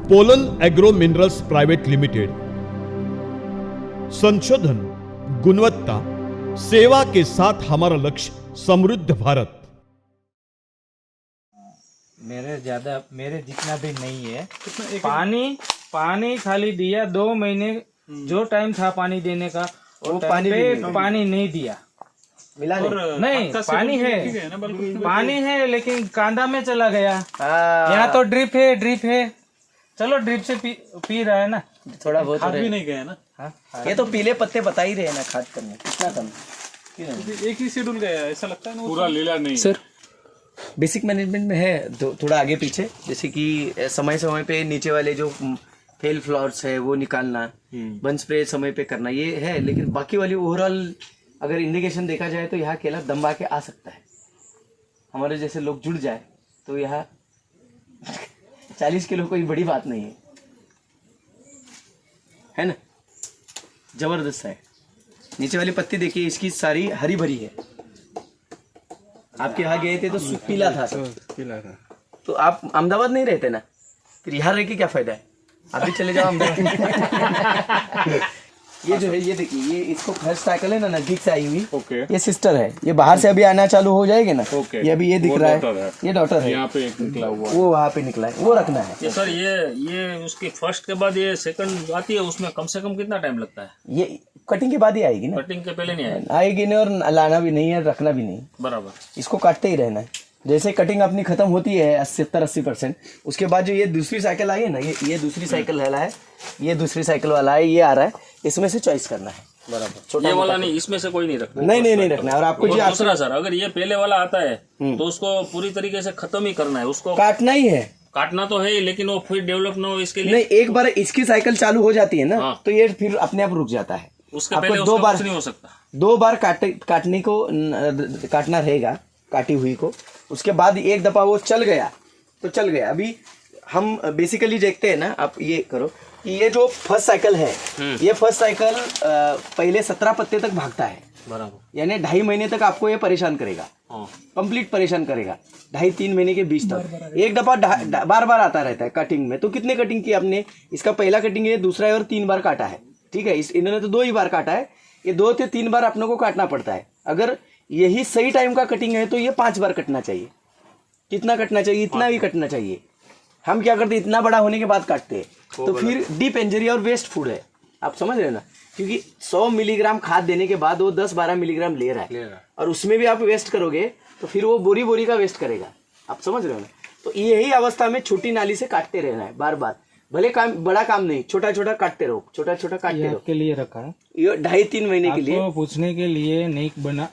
Pollen agro minerals private limited. संशोधन, गुणवत्ता, सेवा के साथ हमारा लक्ष्य समृद्ध भारत। मेरे जितना भी नहीं है। पानी खाली दिया 2 महीने, जो टाइम था पानी देने का वो टाइम पे पानी नहीं दिया। मिला नहीं, पानी है लेकिन कांदा में चला गया। यहाँ तो ड्रिप है, चलो ड्रिप से पी रहा है ना, थोड़ा बहुत खाद भी नहीं गया ना। ये तो पीले पत्ते बता ही रहे हैं ना, खाद करने कितना कम। एक ही शेड्यूल गया ऐसा लगता है ना, पूरा लीला नहीं सर। बेसिक मैनेजमेंट में है तो थोड़ा आगे पीछे, जैसे कि समय समय पे नीचे वाले जो फेल फ्लावर्स है वो निकालना, बन स्प्रे समय पे करना, ये है। लेकिन बाकी वाली ओवरऑल अगर इंडिकेशन देखा जाए तो यहाँ केला दम के आ सकता है। हमारे जैसे लोग जुड़ जाए तो यहाँ 40 किलो कोई बड़ी बात नहीं है ना। जबरदस्त है। नीचे वाली पत्ती देखिए, इसकी सारी हरी भरी है। आपके यहाँ गए थे तो पीला था तो आप अहमदाबाद नहीं रहते ना, फिर यहाँ रह के क्या फायदा है, आप भी चले जाओ अहमदाबाद। ये जो है, ये देखिए, ये इसको फर्स्ट साइकिल है ना, नजदीक से आई हुई। ये सिस्टर है, ये बाहर से अभी आना चालू हो जाएगी ना। ये अभी ये दिख रहा है, ये डॉटर है। यहाँ पे एक निकला हुआ, वो वहाँ पे निकला है, वो रखना है। ये सर, ये उसकी फर्स्ट के बाद ये सेकंड आती है, उसमें कम से कम कितना टाइम लगता है? ये कटिंग के बाद ही आएगी ना, कटिंग के पहले नहीं आएगी नहीं, और लाना भी नहीं है, रखना भी नहीं। बराबर। इसको काटते ही रहना है। जैसे कटिंग अपनी खत्म होती है 70-80%, उसके बाद जो ये दूसरी साइकिल आई है ना, ये दूसरी साइकिल वाला है, ये दूसरी साइकिल वाला है, ये आ रहा है, इसमें से चॉइस करना है। बराबर। ये वाला नहीं, इसमें से कोई नहीं रखना। नहीं रखना है। और आपको जो दूसरा सर, अगर ये पहले वाला आता है तो उसको पूरी तरीके से खत्म ही करना है, उसको काटना ही है। काटना तो है ही, लेकिन वो फिर डेवलप ना हो इसके लिए। नहीं, एक बार इसकी साइकिल चालू हो जाती है ना, तो ये फिर अपने आप रुक जाता है। उसके पहले उसका कुछ नहीं हो सकता। 2 बार काटने को काटना रहेगा, काटी हुई को। उसके बाद एक दफा वो चल गया तो चल गया। अभी हम बेसिकली देखते हैं ना, आप ये करो कि ये जो फर्स्ट साइकिल है, ये फर्स्ट साइकिल पहले 17 पत्ते तक भागता है। बराबर। यानी 2.5 महीने तक आपको ये परेशान करेगा, कंप्लीट परेशान करेगा। 2.5-3 महीने के बीच तक एक दफा बार बार आता रहता है कटिंग में। तो कितने कटिंग की आपने? इसका पहला कटिंग है, दूसरा है, और 3 बार काटा है। ठीक है, इन्होंने तो 2 ही बार काटा है, ये 2 से 3 बार अपने को काटना पड़ता है। अगर यही सही टाइम का कटिंग है तो ये 5 बार कटना चाहिए। कितना कटना चाहिए? इतना भी कटना चाहिए। हम क्या करते हैं, इतना बड़ा होने के बाद काटते हैं, तो फिर डीप इंजरी और वेस्ट फूड है। आप समझ रहे हो ना, क्योंकि 100 मिलीग्राम खाद देने के बाद वो 10-12 मिलीग्राम ले रहा है, और उसमें भी आप वेस्ट करोगे तो फिर वो बोरी का वेस्ट करेगा। आप समझ रहे हो ना। तो यही अवस्था में छोटी नाली से काटते रहना है बार बार। भले काम बड़ा काम नहीं, छोटा छोटा काटते रहो, छोटा छोटा काटते रहो। के लिए रखा है, ये 2.5-3 महीने के लिए पूछने के लिए नहीं बना,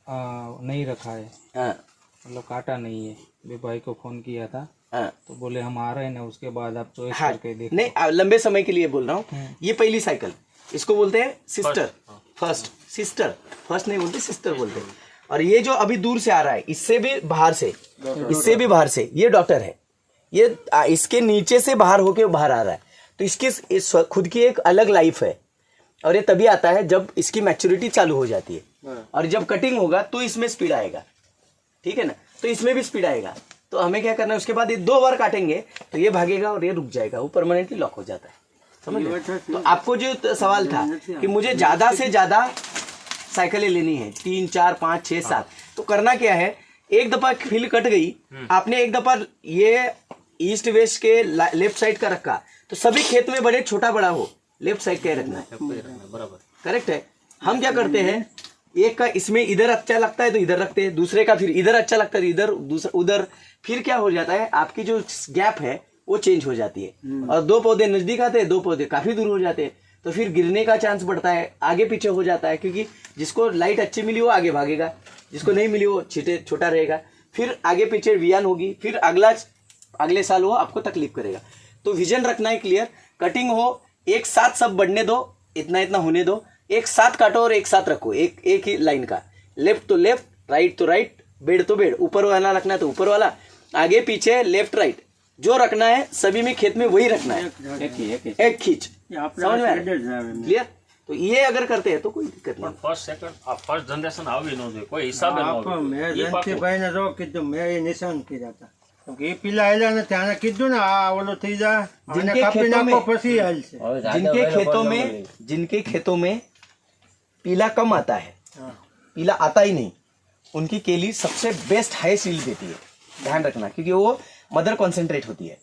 नहीं रखा है। हाँ, मतलब काटा नहीं है। भी भाई को फोन किया था, हाँ, तो बोले हम आ रहे हैं ना, उसके बाद आप चॉइस हाँ, करके देखो। नहीं, लंबे समय के लिए बोल रहा हूँ। ये पहली साइकिल, इसको बोलते हैं सिस्टर फर्स्ट। सिस्टर फर्स्ट नहीं बोलते, सिस्टर बोलते हैं। और ये जो अभी दूर से आ रहा है, इससे भी बाहर से ये डॉक्टर है। ये इसके नीचे से बाहर होके बाहर आ रहा है, तो इसकी खुद की एक अलग लाइफ है। और ये तभी आता है जब इसकी मैच्योरिटी चालू हो जाती है, और जब कटिंग होगा तो इसमें स्पीड आएगा। ठीक है ना, तो इसमें भी स्पीड आएगा। तो हमें क्या करना है, उसके बाद ये 2 बार काटेंगे तो ये भागेगा और ये रुक जाएगा, वो परमानेंटली लॉक हो जाता है। समझ गए? तो आपको जो सवाल था कि मुझे ज्यादा से ज्यादा साइकिलें लेनी है, 3, 4, 5, 6, 7, तो करना क्या है, एक दफा फील कट गई, आपने एक दफा ये ईस्ट वेस्ट के लेफ्ट साइड का रखा, तो सभी खेत में बड़े छोटा बड़ा हो, लेफ्ट साइड का रखना है। बराबर, करेक्ट है। हम क्या करते हैं, एक का इसमें इधर अच्छा लगता है तो इधर रखते हैं, दूसरे का फिर इधर अच्छा लगता है तो इधर, दूसरा उधर। फिर क्या हो जाता है, आपकी जो गैप है वो चेंज हो जाती है, और 2 पौधे नजदीक आते हैं, 2 पौधे काफी दूर हो जाते हैं, तो फिर गिरने का चांस बढ़ता है, आगे पीछे हो जाता है। क्योंकि जिसको लाइट अच्छी मिली वो आगे भागेगा, जिसको नहीं मिली वो छोटा रहेगा, फिर आगे पीछे वियान होगी, फिर अगले साल वो आपको तकलीफ करेगा। तो विजन रखना है क्लियर। कटिंग हो, एक साथ सब बढ़ने दो, इतना होने दो, एक साथ काटो और एक साथ रखो, एक ही लाइन का, लेफ्ट तो लेफ्ट, राइट तो राइट, बेड तो बेड, ऊपर वाला रखना है तो ऊपर वाला, आगे पीछे लेफ्ट राइट, जो रखना है सभी में खेत में वही रखना है, एक खींच। समझ में क्लियर? तो ये अगर करते हैं तो कोई दिक्कत नहीं। फर्स्ट जनरेशन આવી ન જોઈએ, કોઈ હિસાબે ન મેં જનથી ભાઈને જો કીધું, મેં એ નિશાન કર્યા હતા, એ પેલા આયેલા ને ત્યાં કીધું ને આ ઓલો થઈ જા આને जिनके કાપી खेतों નાખો में પછી હાલશે जिनके खेतों में पीला कम आता है, पीला आता ही नहीं, उनकी केली सबसे बेस्ट हाईएस्ट यील्ड देती है। ध्यान रखना, क्योंकि वो मदर कॉन्सेंट्रेट होती है,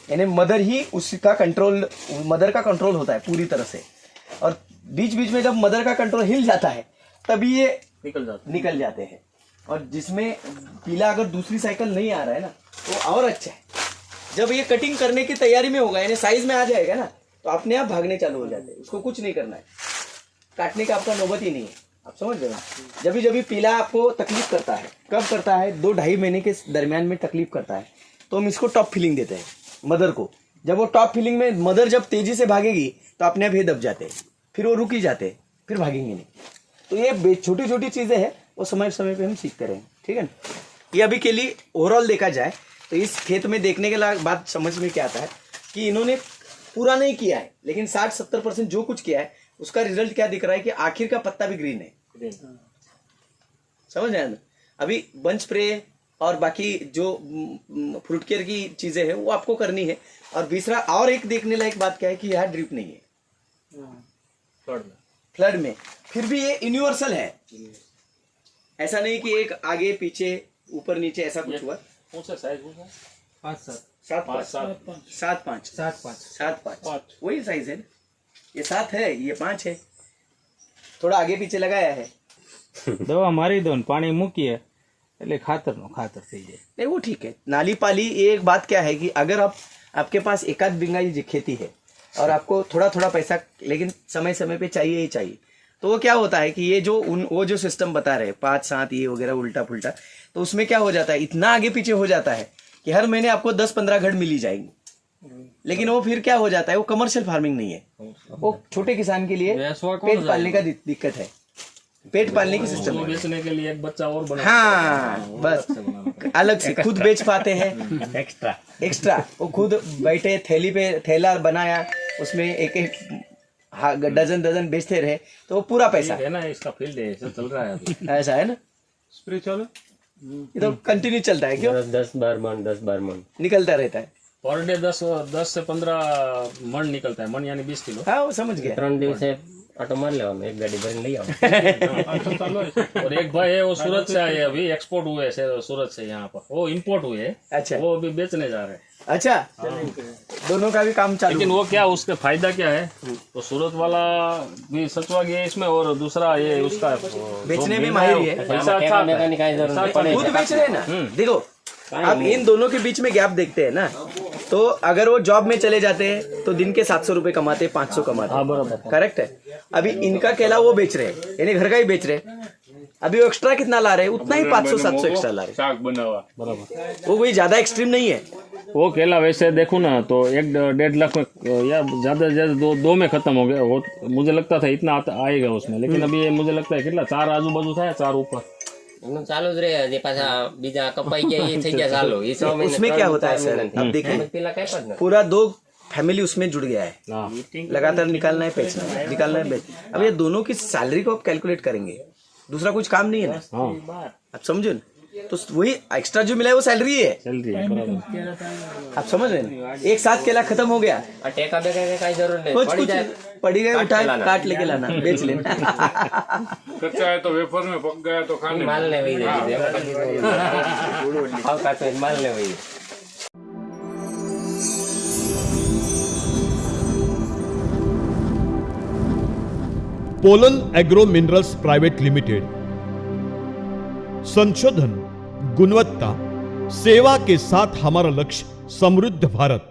यानी मदर ही उसका कंट्रोल, मदर का कंट्रोल होता है पूरी तरह से। और बीच बीच में जब मदर का कंट्रोल हिल जाता है तभी ये निकल जाते हैं। और जिसमें पीला अगर दूसरी साइकिल नहीं आ रहा है ना तो और अच्छा है। जब ये कटिंग करने की तैयारी में होगा, यानी साइज में आ जाएगा ना, तो अपने आप भागने चालू हो जाते हैं। उसको कुछ नहीं करना है, काटने का आपका नौबत ही नहीं है। आप समझ रहे हो? जब भी पीला आपको तकलीफ करता है, कब करता है? 2-2.5 महीने के दरमियान में तकलीफ करता है, तो हम इसको टॉप फिलिंग देते हैं मदर को। जब वो टॉप फिलिंग में मदर जब तेजी से भागेगी तो अपने आप ही दब जाते हैं, फिर वो रुक ही जाते हैं, फिर भागेंगे नहीं। तो ये छोटी छोटी चीज़ें हैं, वो समय समय पे हम सीखते रहें, ठीक है ना। ये अभी के लिए ओवरऑल देखा जाए तो इस खेत में देखने के बाद समझ में क्या आता है कि इन्होंने पूरा नहीं किया है, लेकिन 60-70% जो कुछ किया है उसका रिजल्ट क्या दिख रहा है कि आखिर का पत्ता भी ग्रीन है। समझ आया ना? अभी बंच स्प्रे और बाकी जो फ्रूट केयर की चीजें हैं वो आपको करनी है। और दूसरा और एक देखने लायक बात क्या है कि यहाँ ड्रिप नहीं है फ्लड में, फिर भी ये यूनिवर्सल है। ऐसा नहीं कि एक आगे पीछे ऊपर नीचे ऐसा कुछ हुआ। कौन सा साइज होगा? 7-5 वही साइज है। ये 7 है, ये 5 है, थोड़ा आगे पीछे लगाया है। દવા મારી દો ને પાણી મૂકીએ એટલે ખાતરનો ખાતર થઈ જાય। नहीं वो ठीक है। नाली पाली, ये एक बात क्या है कि अगर आपके पास 1-8 बीघा की खेती है और आपको थोड़ा थोड़ा पैसा लेकिन समय समय पे चाहिए ही चाहिए, तो वो क्या होता है कि ये जो वो जो सिस्टम बता रहे 5-7 ये वगैरह उल्टा पुल्टा, तो उसमें क्या हो जाता है, इतना आगे पीछे हो जाता है कि हर महीने आपको 10-15 घड़ मिल ही जाएंगी। लेकिन वो फिर क्या हो जाता है, वो कमर्शियल फार्मिंग नहीं है, वो छोटे किसान के लिए पेट पालने का दिक्कत है, पेट पालने की सिस्टम है। बेचने के लिए एक बच्चा और बना। हाँ बस अलग से खुद बेच पाते हैं एक्स्ट्रा वो खुद बैठे थैली पे थैला बनाया, उसमें एक डजन बेचते रहे, तो वो पूरा पैसा है ना, इसका फील्ड है, ऐसा चल रहा है अभी। ऐसा है ना। स्पिरिचुअल ये तो कंटिन्यू चलता है, क्यों 10-12 मन निकलता रहता है। पर डे 10 से 15 मन निकलता है, मन यानी 20 किलो। हाँ वो समझ गया। 3 દિવસે ऑटो मार लेવાનો, एक गाड़ी भरीને લઈ આવો। और एक भाई है वो सूरत से आए, अभी एक्सपोर्ट हुए सूरत से यहाँ पर, वो इंपोर्ट हुए। अच्छा वो अभी बेचने जा रहे हैं। अच्छा, दोनों का भी काम चालू। लेकिन वो क्या, उसका फायदा क्या है, तो सूरत वाला भी सचवा गया इसमें, और दूसरा ये उसका बेचने में माहिर है, पैसा अच्छा મેકાની કાંઈ જરૂર નહીં પડે। खुद बेच रहे हैं ना। देखो अब इन दोनों के बीच में गैप देखते हैं ना, तो अगर वो जॉब में चले जाते हैं तो दिन के 700 रुपए कमाते, 500 कमाते। हाँ बराबर। करेक्ट है। अभी इनका केला वो बेच रहे हैं, यानी घर का ही बेच रहे हैं। अभी वो एक्स्ट्रा कितना ला रहे हैं, उतना ही 500-700 एक्स्ट्रा ला रहे શાક બનાવવા हैं। वो कोई ज्यादा एक्सट्रीम नहीं है। वो केला वैसे देखो ना तो 1-1.5 लाख में या ज्यादा से ज्यादा दो में खत्म हो गया। वो मुझे लगता था इतना आएगा उसमें, लेकिन अभी ये मुझे लगता है कितना 4 आजू बाजू था, 4 ऊपर। એનું ચાલુ જ રહે, જે પાછા બીજા કપાઈ ગયા એ થઈ ગયા ચાલુ। એ 100 મહિને उसमें क्या होता है सर, अब देखिए પેલા કઈ પણ पूरा 2 फैमिली उसमें जुड़ गया है, लगातार निकालना है बेचना है, निकालना है बेच। अब ये दोनों की सैलरी को आप कैलकुलेट करेंगे, दूसरा कुछ काम नहीं है ना। आप समझो ना, तो वही एक्स्ट्रा जो मिला है वो सैलरी है। आप समझ रहे हैं। एक साथ केला खत्म हो गया, આ ટેકા બેકા કે કાંઈ જરૂર નહીં, कुछ પડી कुछ જાય पड़ी गए, उठा काट लेके लाना, बेच लेना। कच्चा है तो वेफर में, पक गया तो खाने में। માલ ને વહી જાય, ખાવ કાતો માલ ને વહી જાય। Pollen agro minerals private limited, संशोधन, गुणवत्ता, सेवा के साथ हमारा लक्ष्य समृद्ध भारत।